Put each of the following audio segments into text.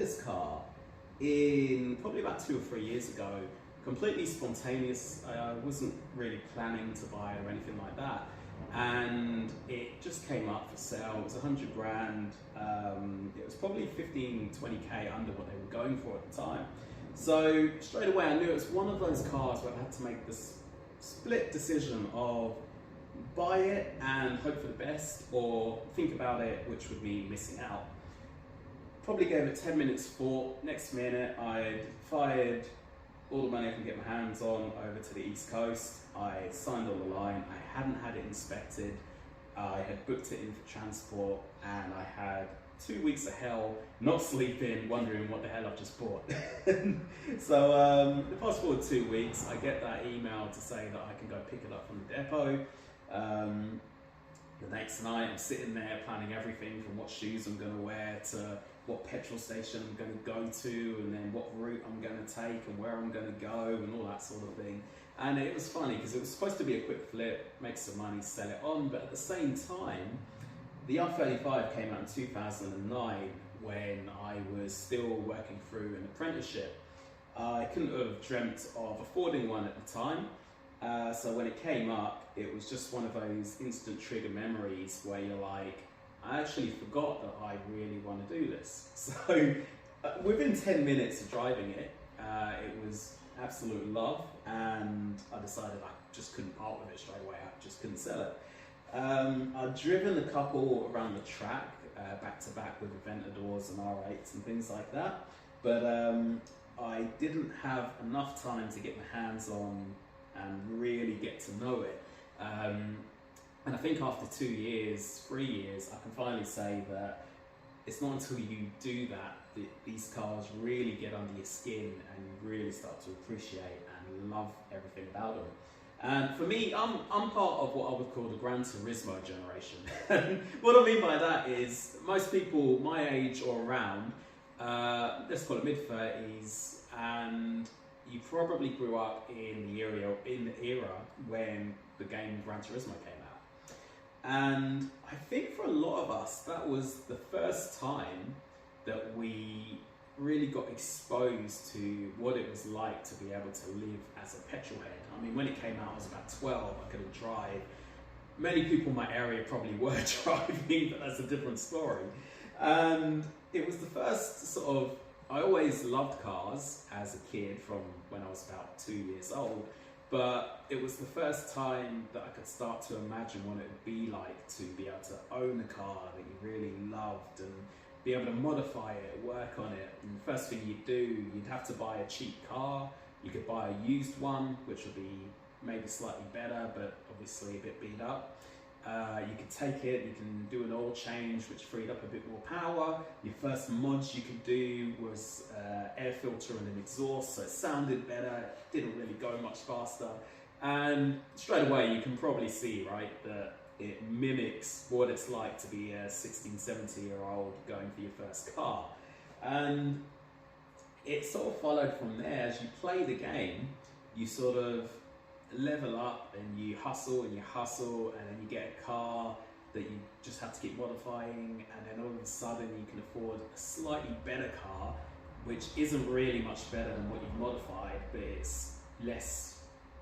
this car in probably about 2 or 3 years ago, completely spontaneous. I wasn't really planning to buy it or anything like that. And it just came up for sale. It was 100 grand. It was probably 15, 20K under what they were going for at the time. So straight away I knew it was one of those cars where I had to make this split decision of buy it and hope for the best, or think about it, which would mean missing out. Probably gave it 10 minutes thought. Next minute I'd fired all the money I can get my hands on over to the East Coast. I signed on the line. I hadn't had it inspected. I had booked it in for transport, and I had 2 weeks of hell, not sleeping, wondering what the hell I've just bought. So fast forward 2 weeks, I get that email to say that I can go pick it up from the depot. The next night I'm sitting there planning everything from what shoes I'm going to wear to what petrol station I'm going to go to, and then what route I'm going to take and where I'm going to go and all that sort of thing. And it was funny because it was supposed to be a quick flip, make some money, sell it on, but at the same time, the R35 came out in 2009 when I was still working through an apprenticeship. I couldn't have dreamt of affording one at the time. So when it came up, it was just one of those instant trigger memories where you're like, I actually forgot that I really want to do this. So within 10 minutes of driving it, it was absolute love, and I decided I just couldn't part with it straight away. I just couldn't sell it. I'd driven a couple around the track, back to back with Aventadors and R8s and things like that, but I didn't have enough time to get my hands on and really get to know it. And I think after 2 years, 3 years, I can finally say that it's not until you do that these cars really get under your skin and you really start to appreciate and love everything about them. And for me, I'm part of what I would call the Gran Turismo generation. What I mean by that is most people my age or around, let's call it mid-30s, and you probably grew up in the era when the game Gran Turismo came out. And I think for a lot of us, that was the first time that we really got exposed to what it was like to be able to live as a petrol head. I mean, when it came out, I was about 12, I couldn't drive. Many people in my area probably were driving, but that's a different story. And it was the first sort of, I always loved cars as a kid from when I was about 2 years old, but it was the first time that I could start to imagine what it would be like to be able to own a car that you really loved and be able to modify it, work on it. And the first thing you'd do, you'd have to buy a cheap car. You could buy a used one, which would be maybe slightly better, but obviously a bit beat up. You could take it, you can do an oil change, which freed up a bit more power. Your first mods you could do was air filter and an exhaust, so it sounded better, didn't really go much faster. And straight away you can probably see, right, that it mimics what it's like to be a 16, 17-year-old going for your first car. And it sort of followed from there. As you play the game, you sort of level up and you hustle and then you get a car that you just have to keep modifying, and then all of a sudden you can afford a slightly better car which isn't really much better than what you've modified, but it's less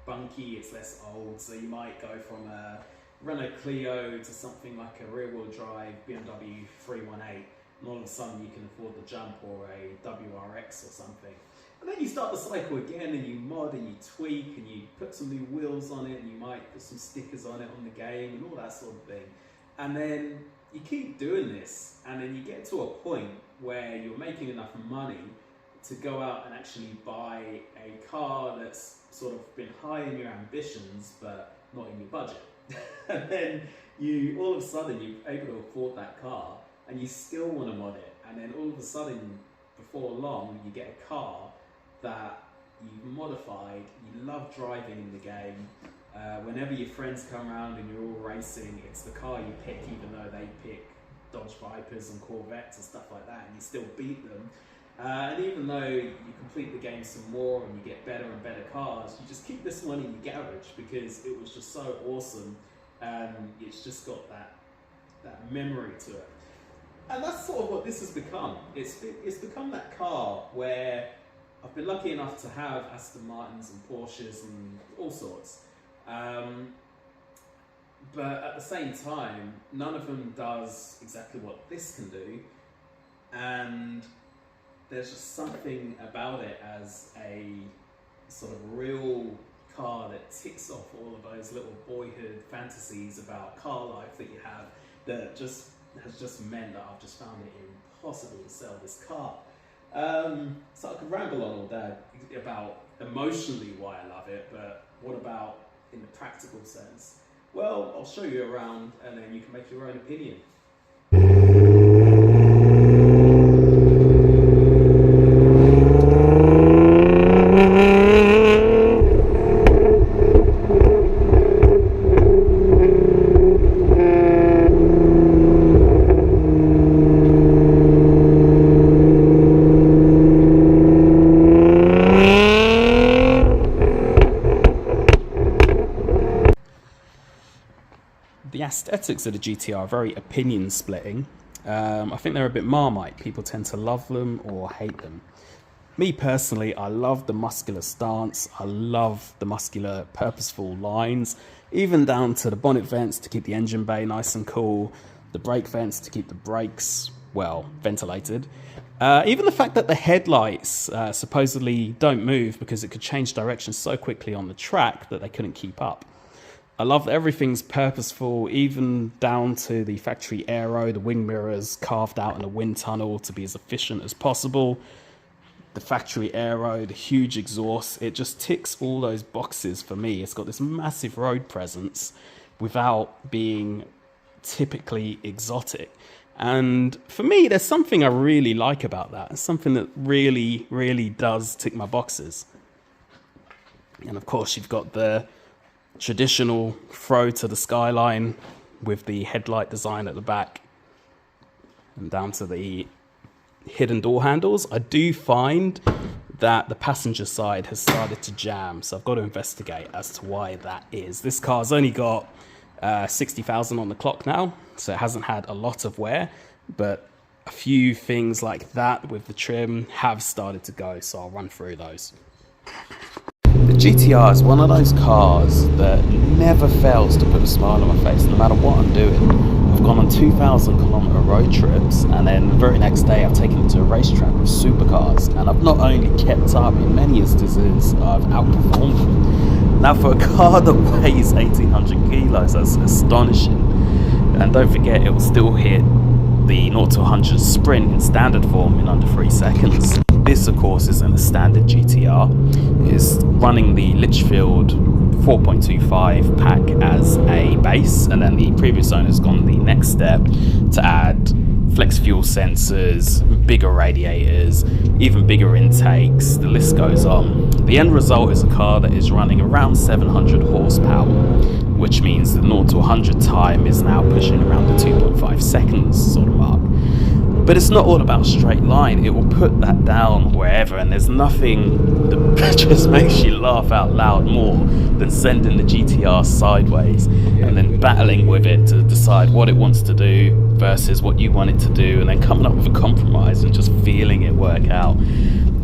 bunky, it's less old. So you might go from a Renault Clio to something like a rear-wheel drive BMW 318, and all of a sudden you can afford the jump, or a WRX or something. And then you start the cycle again, and you mod and you tweak and you put some new wheels on it, and you might put some stickers on it on the game and all that sort of thing. And then you keep doing this, and then you get to a point where you're making enough money to go out and actually buy a car that's sort of been high in your ambitions but not in your budget. And then you, all of a sudden, you're able to afford that car and you still want to mod it. And then all of a sudden, before long, you get a car that you've modified, you love driving in the game. Whenever your friends come around and you're all racing, it's the car you pick, even though they pick Dodge Vipers and Corvettes and stuff like that, and you still beat them. And even though you complete the game some more and you get better and better cars, you just keep this one in your garage because it was just so awesome, and it's just got that memory to it. And that's sort of what this has become. It's become that car where I've been lucky enough to have Aston Martins and Porsches and all sorts. But at the same time, none of them does exactly what this can do. And there's just something about it as a sort of real car that ticks off all of those little boyhood fantasies about car life that you have, that just has just meant that I've just found it impossible to sell this car. So I could ramble on all day about emotionally why I love it, but what about in the practical sense? Well, I'll show you around and then you can make your own opinion. The aesthetics of the GTR are very opinion splitting. I think they're a bit Marmite. People tend to love them or hate them. Me personally, I love the muscular stance. I love the muscular, purposeful lines, even down to the bonnet vents to keep the engine bay nice and cool, the brake vents to keep the brakes, well, ventilated. Even the fact that the headlights supposedly don't move because it could change direction so quickly on the track that they couldn't keep up. I love that everything's purposeful, even down to the factory aero, the wing mirrors carved out in a wind tunnel to be as efficient as possible. The factory aero, the huge exhaust, it just ticks all those boxes for me. It's got this massive road presence without being typically exotic. And for me, there's something I really like about that. It's something that really, really does tick my boxes. And of course, you've got the traditional throw to the skyline with the headlight design at the back and down to the hidden door handles. I do find that the passenger side has started to jam, so I've got to investigate as to why that is. This car's only got 60,000 on the clock now, so it hasn't had a lot of wear, but a few things like that with the trim have started to go, so I'll run through those. The GTR is one of those cars that never fails to put a smile on my face, no matter what I'm doing. I've gone on 2,000 kilometer road trips, and then the very next day I've taken it to a racetrack with supercars, and I've not only kept up, in many instances I've outperformed them. Now, for a car that weighs 1,800 kilos, that's astonishing. And don't forget, it will still hit the 0 to 100 sprint in standard form in under 3 seconds. This, of course, isn't a standard GTR. It's running the Litchfield 4.25 pack as a base, and then the previous owner's gone the next step to add flex fuel sensors, bigger radiators, even bigger intakes, the list goes on. The end result is a car that is running around 700 horsepower, which means the 0 to 100 time is now pushing around the 2.5 seconds sort of mark. But it's not all about straight line. It will put that down wherever, and there's nothing that just makes you laugh out loud more than sending the GTR sideways and then battling with it to decide what it wants to do versus what you want it to do, and then coming up with a compromise and just feeling it work out.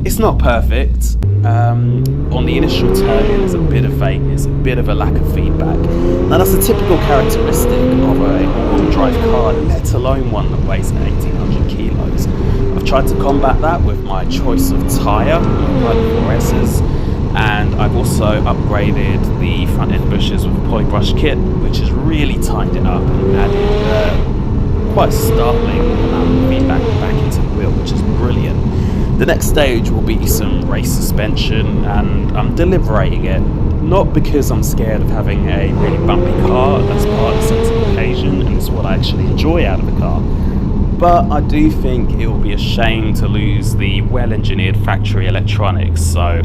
It's not perfect. On the initial turn, there's a bit of vagueness, a bit of a lack of feedback. Now, that's a typical characteristic of a all-wheel drive car, let alone one that weighs 1,800 kilos. I've tried to combat that with my choice of tyre, Pilot 4S's, and I've also upgraded the front end bushes with a polybrush kit, which has really tightened it up and added quite a startling amount of feedback back into the wheel, which is brilliant. The next stage will be some race suspension, and I'm deliberating it, not because I'm scared of having a really bumpy car. That's part of the sense of occasion, and it's what I actually enjoy out of a car. But I do think it will be a shame to lose the well-engineered factory electronics, so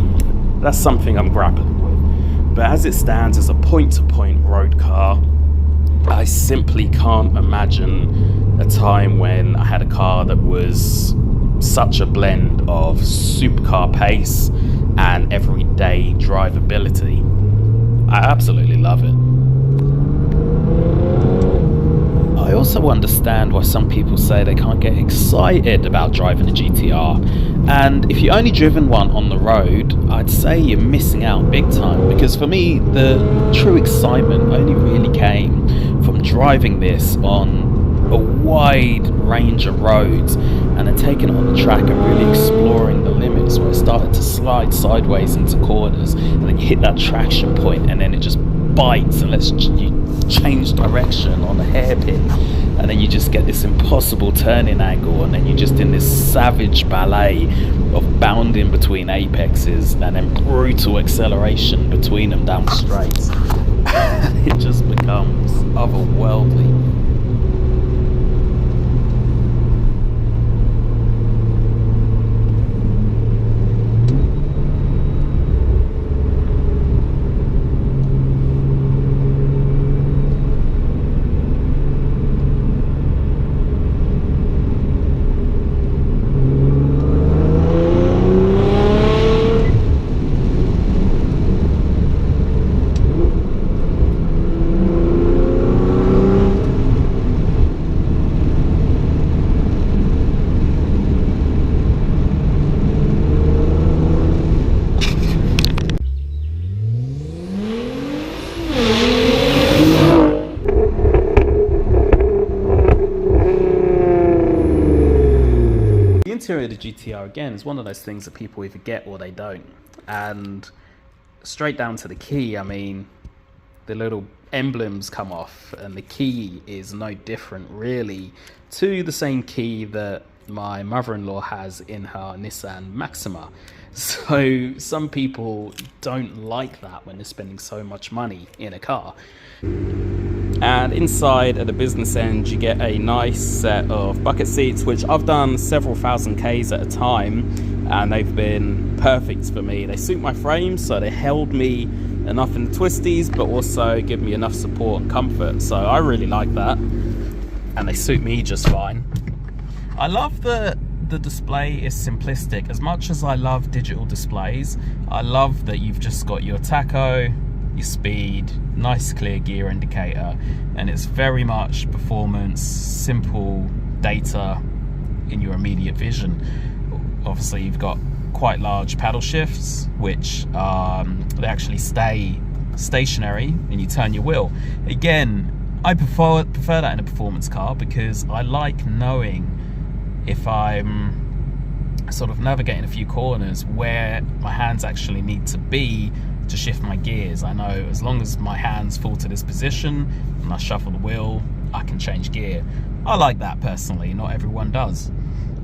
that's something I'm grappling with. But as it stands as a point-to-point road car, I simply can't imagine a time when I had a car that was such a blend of supercar pace and everyday drivability. I absolutely love it. I also understand why some people say they can't get excited about driving a GTR. And if you've only driven one on the road, I'd say you're missing out big time, because for me, the true excitement only really came from driving this on a wide range of roads and then taking it on the track and really exploring the limits, where it started to slide sideways into corners and then you hit that traction point and then it just bites and lets you change direction on a hairpin, and then you just get this impossible turning angle, and then you're just in this savage ballet of bounding between apexes and then brutal acceleration between them down straights. It just becomes otherworldly. Interior of the GTR again is one of those things that people either get or they don't. And straight down to the key, I mean, the little emblems come off and the key is no different really to the same key that my mother-in-law has in her Nissan Maxima. So some people don't like that when they're spending so much money in a car. And inside at the business end, you get a nice set of bucket seats, which I've done several thousand Ks at a time, and they've been perfect for me. They suit my frame, so they held me enough in the twisties, but also give me enough support and comfort. So I really like that, and they suit me just fine. I love that the display is simplistic. As much as I love digital displays, I love that you've just got your tacho, your speed, nice clear gear indicator, and it's very much performance, simple data in your immediate vision. Obviously you've got quite large paddle shifts, which they actually stay stationary and you turn your wheel. Again, I prefer that in a performance car, because I like knowing if I'm sort of navigating a few corners where my hands actually need to be to shift my gears. I know as long as my hands fall to this position and I shuffle the wheel, I can change gear. I like that personally, not everyone does.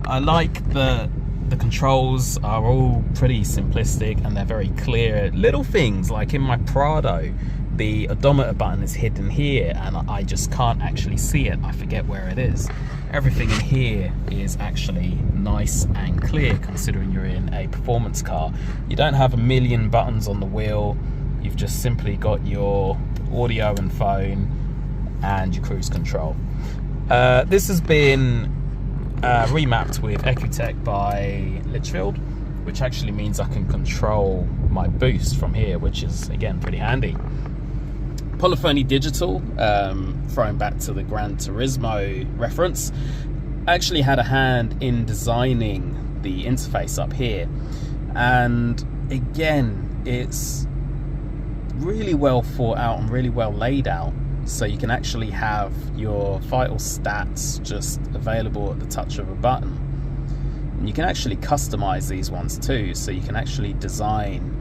I like the controls are all pretty simplistic and they're very clear. Little things like in my Prado, the odometer button is hidden here and I just can't actually see it. I forget where it is. Everything in here is actually nice and clear, considering you're in a performance car. You don't have a million buttons on the wheel. You've just simply got your audio and phone and your cruise control. This has been remapped with Ecotec by Litchfield, which actually means I can control my boost from here, which is again pretty handy. Polyphony Digital, throwing back to the Gran Turismo reference, actually had a hand in designing the interface up here, and again it's really well thought out and really well laid out, so you can actually have your vital stats just available at the touch of a button. And you can actually customize these ones too, so you can actually design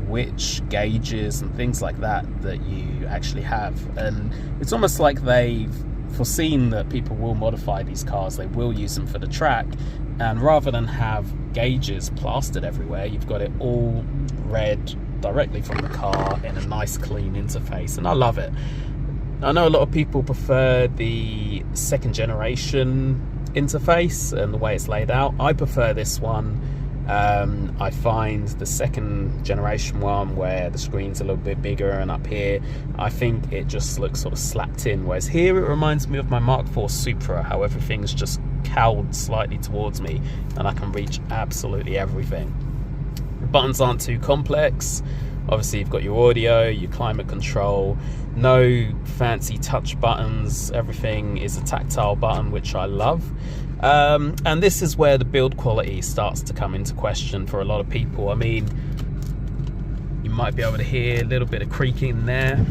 which gauges and things like that you actually have. And it's almost like they've foreseen that people will modify these cars, they will use them for the track, and rather than have gauges plastered everywhere, you've got it all read directly from the car in a nice clean interface, and I love it. I know a lot of people prefer the second generation interface and the way it's laid out. I prefer this one. I find the second generation one, where the screen's a little bit bigger and up here, I think it just looks sort of slapped in, whereas here it reminds me of my Mark IV Supra, how everything's just cowled slightly towards me and I can reach absolutely everything. The buttons aren't too complex, Obviously you've got your audio, your climate control, no fancy touch buttons, everything is a tactile button, which I love. And this is where the build quality starts to come into question for a lot of people. I mean, you might be able to hear a little bit of creaking there.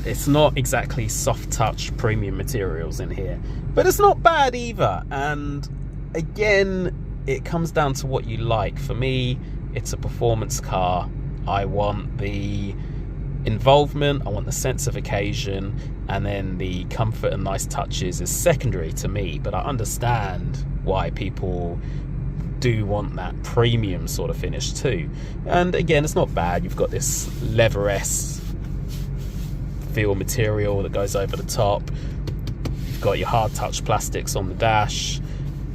It's not exactly soft touch premium materials in here, but it's not bad either. And again, it comes down to what you like. For me, it's a performance car. I want the involvement, I want the sense of occasion, and then the comfort and nice touches is secondary to me. But I understand why people do want that premium sort of finish too. And again, it's not bad. You've got this leather-esque feel material that goes over the top. You've got your hard touch plastics on the dash.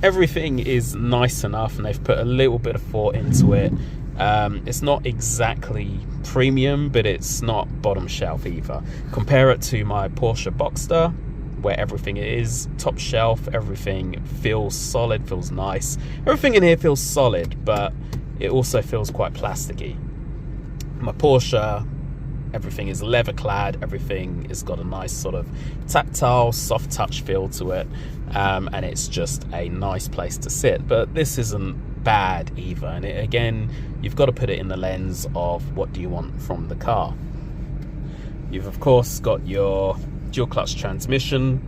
Everything is nice enough, and they've put a little bit of thought into it. It's not exactly premium, but it's not bottom shelf either. Compare it to my Porsche Boxster, where everything is top shelf. Everything feels solid, feels nice. Everything in here feels solid, but it also feels quite plasticky. My Porsche, everything is leather clad, everything has got a nice sort of tactile, soft touch feel to it, and it's just a nice place to sit. But this isn't bad either, and again, you've got to put it in the lens of what do you want from the car. You've of course got your dual clutch transmission.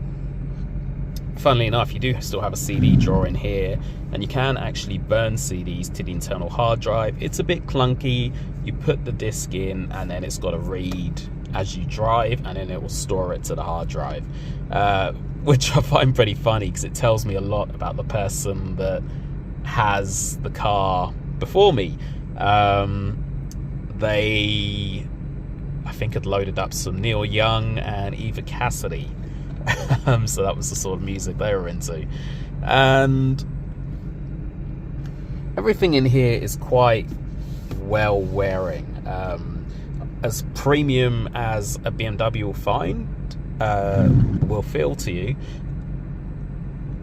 Funnily enough, you do still have a CD drawer in here, and you can actually burn CDs to the internal hard drive. It's a bit clunky. You put the disc in, and then it's got to read as you drive, and then it will store it to the hard drive, which I find pretty funny because it tells me a lot about the person that has the car before me. They, I think, had loaded up some Neil Young and Eva Cassidy. So that was the sort of music they were into. And everything in here is quite well wearing. As premium as a BMW will find, will feel to you.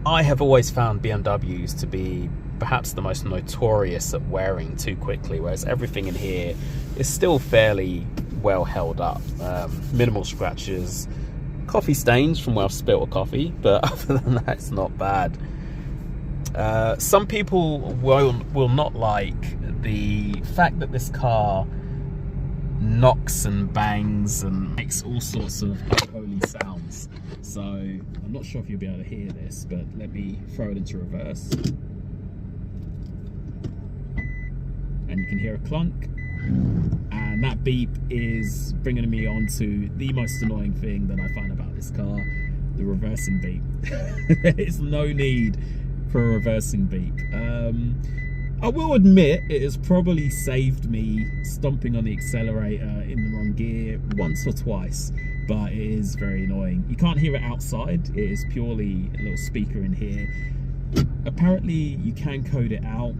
I have always found BMWs to be perhaps the most notorious at wearing too quickly, whereas everything in here is still fairly well held up. Minimal scratches, coffee stains from where I've spilled a coffee, but other than that, it's not bad. Some people will not like the fact that this car knocks and bangs and makes all sorts of unholy sounds. So I'm not sure if you'll be able to hear this, but let me throw it into reverse. And you can hear a clunk. And that beep is bringing me on to the most annoying thing that I find about this car, the reversing beep. There's no need for a reversing beep. I will admit it has probably saved me stomping on the accelerator in the wrong gear once or twice, but it is very annoying. You can't hear it outside, it is purely a little speaker in here. Apparently you can code it out.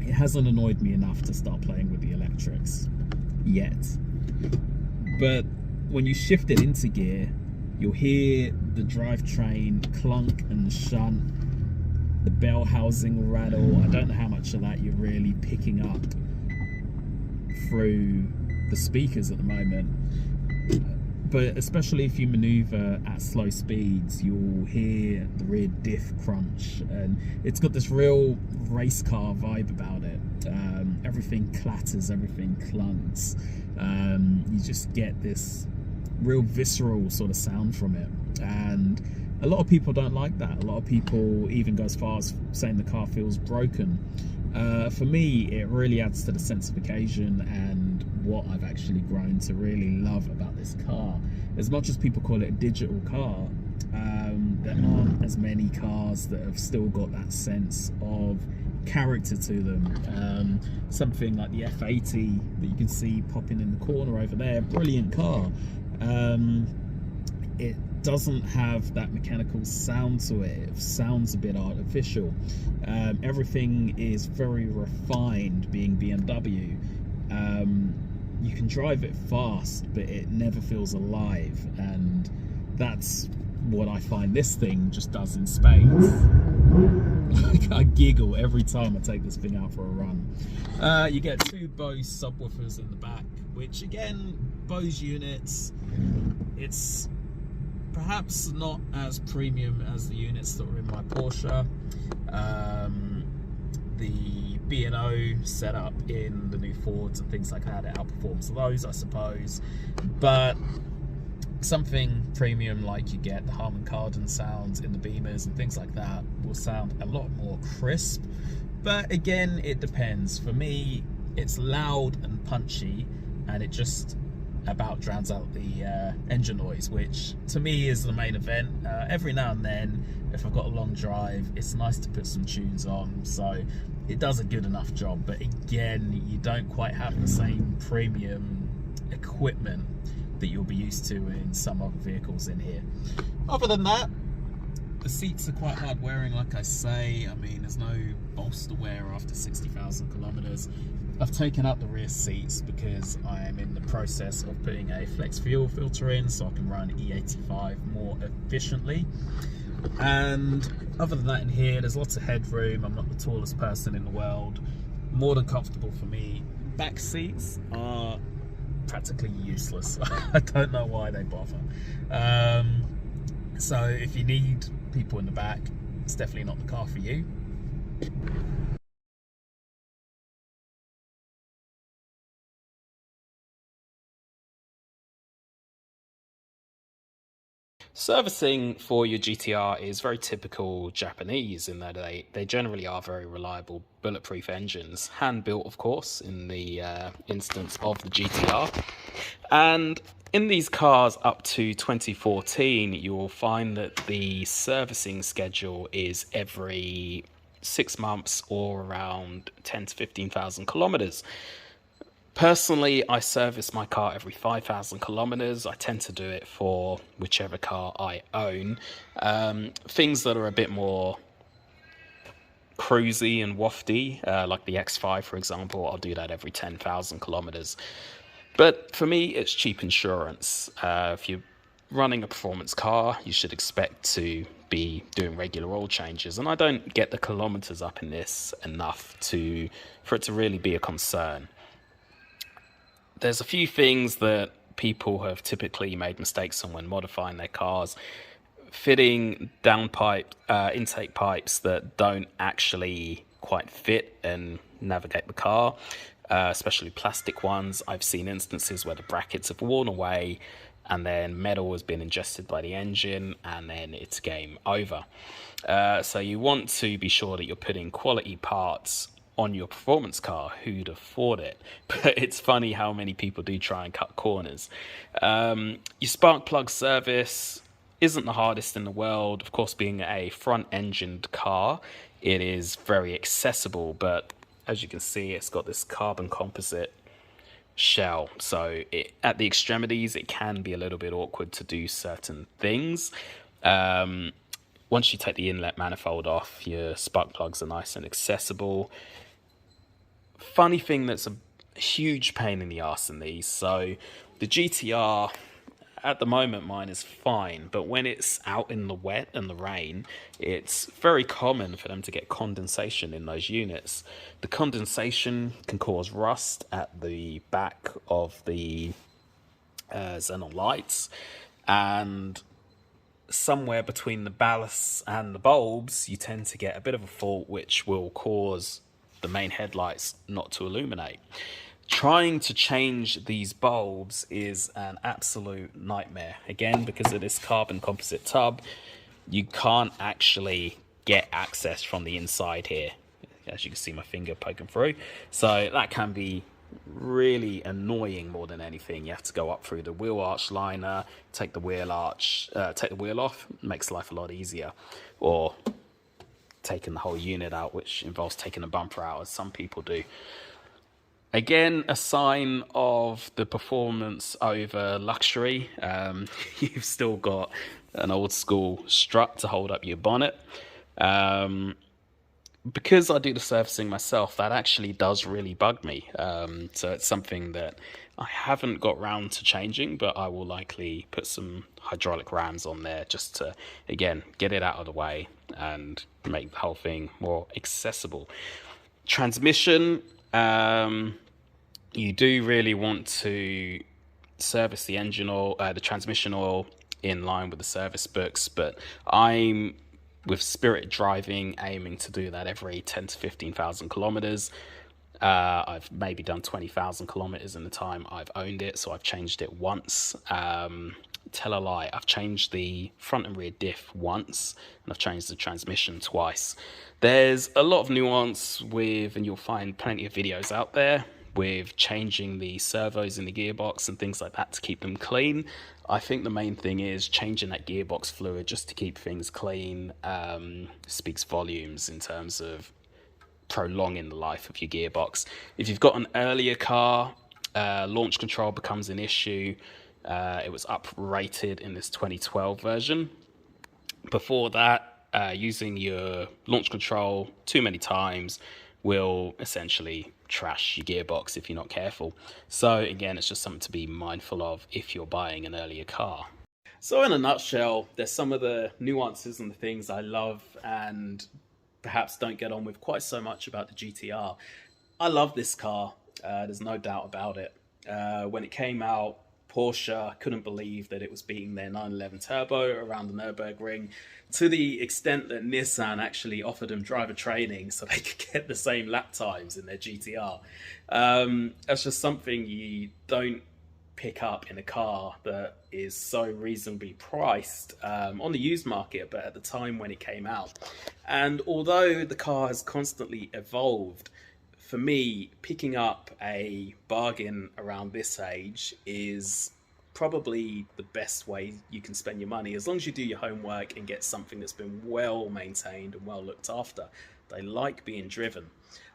It hasn't annoyed me enough to start playing with the electrics yet. But when you shift it into gear, you'll hear the drivetrain clunk and shunt. The bell housing will rattle. I don't know how much of that you're really picking up through the speakers at the moment. But especially if you maneuver at slow speeds, you'll hear the rear diff crunch, and it's got this real race car vibe about it. Everything clatters, everything clunks. You just get this real visceral sort of sound from it, and a lot of people don't like that. A lot of people even go as far as saying the car feels broken. For me, it really adds to the sense of occasion and what I've actually grown to really love about this car. As much as people call it a digital car, there aren't as many cars that have still got that sense of character to them. Something like the F80 that you can see popping in the corner over there, brilliant car. It doesn't have that mechanical sound to it. It sounds a bit artificial. Everything is very refined, being BMW. You can drive it fast, but it never feels alive, and that's what I find this thing just does in spades. Like, I giggle every time I take this thing out for a run. You get two Bose subwoofers in the back, which again, Bose units, it's perhaps not as premium as the units that were in my Porsche. The B&O setup in the new Fords and things like that, it outperforms those, I suppose. But something premium like you get the Harman Kardon sounds in the Beamers and things like that will sound a lot more crisp. But again, it depends. For me, it's loud and punchy, and it just about drowns out the engine noise, which to me is the main event. Every now and then, if I've got a long drive, it's nice to put some tunes on, so it does a good enough job. But again, you don't quite have the same premium equipment that you'll be used to in some other vehicles in here. Other than that, the seats are quite hard wearing, like I say. I mean, there's no bolster wear after 60,000 kilometers. I've taken out the rear seats because I am in the process of putting a flex fuel filter in so I can run E85 more efficiently. And other than that, in here there's lots of headroom. I'm not the tallest person in the world. More than comfortable for me. Back seats are practically useless. I don't know why they bother. So if you need people in the back, it's definitely not the car for you. Servicing for your GTR is very typical Japanese in that they generally are very reliable, bulletproof engines, hand-built of course in the instance of the GTR. And in these cars up to 2014, you will find that the servicing schedule is every 6 months or around 10 to 15,000 kilometers. Personally, I service my car every 5,000 kilometers. I tend to do it for whichever car I own. Things that are a bit more cruisy and wafty, like the X5, for example, I'll do that every 10,000 kilometers. But for me, it's cheap insurance. If you're running a performance car, you should expect to be doing regular oil changes. And I don't get the kilometers up in this enough for it to really be a concern. There's a few things that people have typically made mistakes on when modifying their cars. Fitting downpipe, intake pipes that don't actually quite fit and navigate the car, especially plastic ones. I've seen instances where the brackets have worn away and then metal has been ingested by the engine and then it's game over. So you want to be sure that you're putting quality parts on your performance car. Who'd afford it? But it's funny how many people do try and cut corners. Your spark plug service isn't the hardest in the world. Of course, being a front-engined car, it is very accessible, but as you can see, it's got this carbon composite shell, so at the extremities it can be a little bit awkward to do certain things. Once you take the inlet manifold off, your spark plugs are nice and accessible. Funny thing that's a huge pain in the arse in these, so the GTR, at the moment mine is fine, but when it's out in the wet and the rain, it's very common for them to get condensation in those units. The condensation can cause rust at the back of the xenon lights, and somewhere between the ballasts and the bulbs you tend to get a bit of a fault which will cause the main headlights not to illuminate. Trying to change these bulbs is an absolute nightmare. Again, because of this carbon composite tub, you can't actually get access from the inside here. As you can see, my finger poking through. So that can be really annoying more than anything. You have to go up through the wheel arch liner, take the wheel off, makes life a lot easier. Or taking the whole unit out, which involves taking the bumper out, as some people do. Again, a sign of the performance over luxury. You've still got an old school strut to hold up your bonnet. because I do the servicing myself, that actually does really bug me. So it's something that I haven't got round to changing, but I will likely put some hydraulic rams on there just to, again, get it out of the way and make the whole thing more accessible. Transmission, you do really want to service the engine oil, the transmission oil in line with the service books, but I'm with Spirit Driving aiming to do that every 10 to 15,000 kilometers. I've maybe done 20,000 kilometers in the time I've owned it, so I've changed it once. Tell a lie, I've changed the front and rear diff once, and I've changed the transmission twice. There's a lot of nuance with, and you'll find plenty of videos out there with changing the servos in the gearbox and things like that to keep them clean. I think the main thing is changing that gearbox fluid just to keep things clean. Speaks volumes in terms of prolonging the life of your gearbox. If you've got an earlier car, launch control becomes an issue. It was uprated in this 2012 version. Before that, using your launch control too many times will essentially trash your gearbox if you're not careful. So again, it's just something to be mindful of if you're buying an earlier car. So in a nutshell, there's some of the nuances and the things I love and perhaps don't get on with quite so much about the GTR. I love this car. There's no doubt about it. When it came out, Porsche couldn't believe that it was beating their 911 Turbo around the Nürburgring, to the extent that Nissan actually offered them driver training so they could get the same lap times in their GTR. That's just something you don't pick up in a car that is so reasonably priced on the used market, but at the time when it came out. And although the car has constantly evolved, for me, picking up a bargain around this age is probably the best way you can spend your money, as long as you do your homework and get something that's been well maintained and well looked after. They like being driven.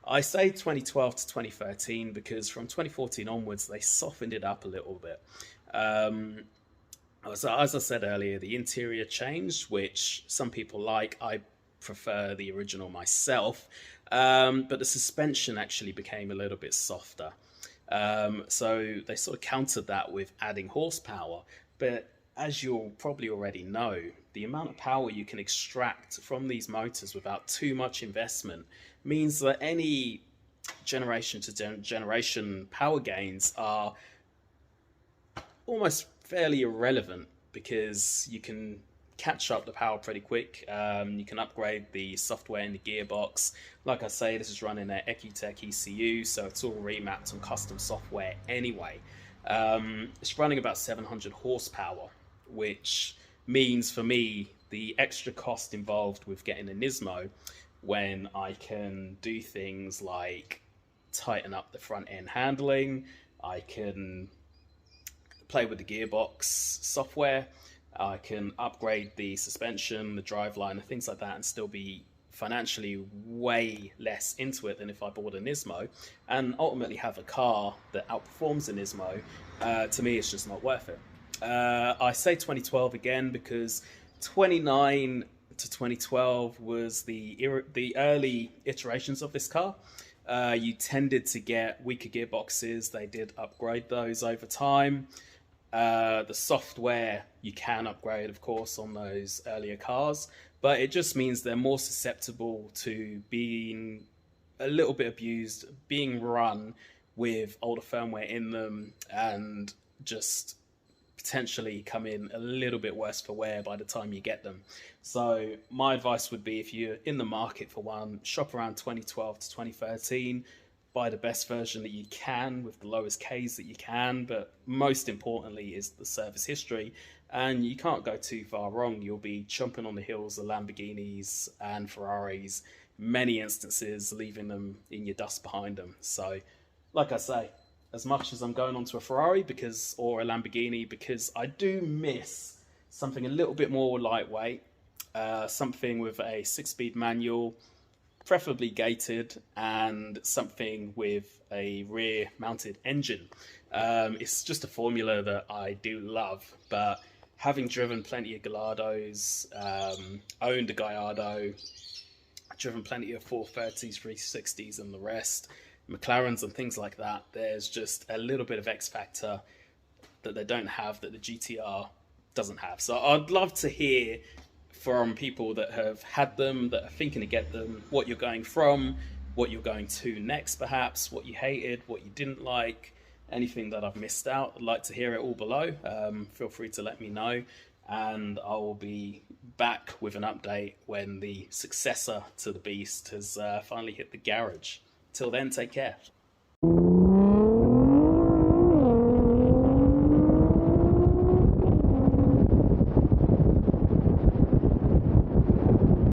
I say 2012 to 2013 because from 2014 onwards, they softened it up a little bit. As I said earlier, the interior changed, which some people like. I prefer the original myself, but the suspension actually became a little bit softer. So they sort of countered that with adding horsepower. But as you'll probably already know, the amount of power you can extract from these motors without too much investment means that any generation to generation power gains are almost fairly irrelevant, because you can catch up the power pretty quick. You can upgrade the software in the gearbox. Like I say, this is running an Ecutech ECU, so it's all remapped on custom software anyway. It's running about 700 horsepower, which means for me the extra cost involved with getting a Nismo, when I can do things like tighten up the front end handling, I can play with the gearbox software, I can upgrade the suspension, the driveline, and things like that, and still be financially way less into it than if I bought a Nismo, and ultimately have a car that outperforms a Nismo. To me, it's just not worth it. I say 2012 again because 29 to 2012 was the early iterations of this car. You tended to get weaker gearboxes. They did upgrade those over time. The software you can upgrade, of course, on those earlier cars, but it just means they're more susceptible to being a little bit abused, being run with older firmware in them, and just potentially come in a little bit worse for wear by the time you get them. So my advice would be, if you're in the market for one, shop around 2012 to 2013, buy the best version that you can with the lowest Ks that you can, but most importantly is the service history, and you can't go too far wrong. You'll be chomping on the heels of Lamborghinis and Ferraris, many instances leaving them in your dust behind them. So like I say, as much as I'm going on to a Ferrari or a Lamborghini, because I do miss something a little bit more lightweight, something with a 6-speed manual, preferably gated, and something with a rear mounted engine. It's just a formula that I do love, but having driven plenty of Gallardos, owned a Gallardo, driven plenty of 430s, 360s, and the rest, McLarens and things like that. There's just a little bit of X factor that they don't have, that the GTR doesn't have. So I'd love to hear from people that have had them, that are thinking to get them, what you're going from, what you're going to next perhaps, what you hated, what you didn't like, anything that I've missed out. I'd like to hear it all below. Feel free to let me know, and I will be back with an update when the successor to the Beast has finally hit the garage. Till then, take care.